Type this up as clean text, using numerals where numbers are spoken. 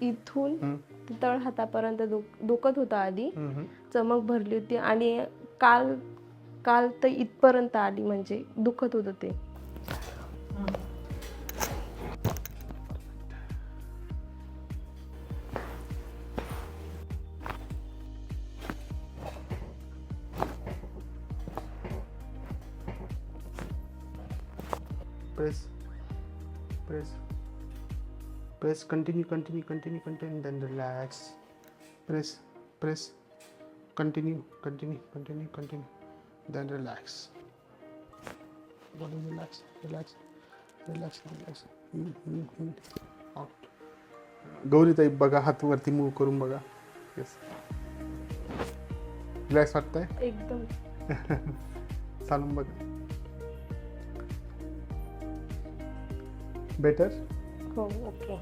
इथून तळ हातापर्यंत दुखत होतं आधी, चमक भरली होती आणि काल काल तर इथपर्यंत आली, म्हणजे दुखत होतं ते. Press, press, press, continue, then relax. Press, continue, then relax. Body relax. Out. गौरीताई बघा, हात वरती मूव करून बघा. येस, रिलॅक्स वाटतंय एकदम. चालून बघा. बेटर. हो, ओके.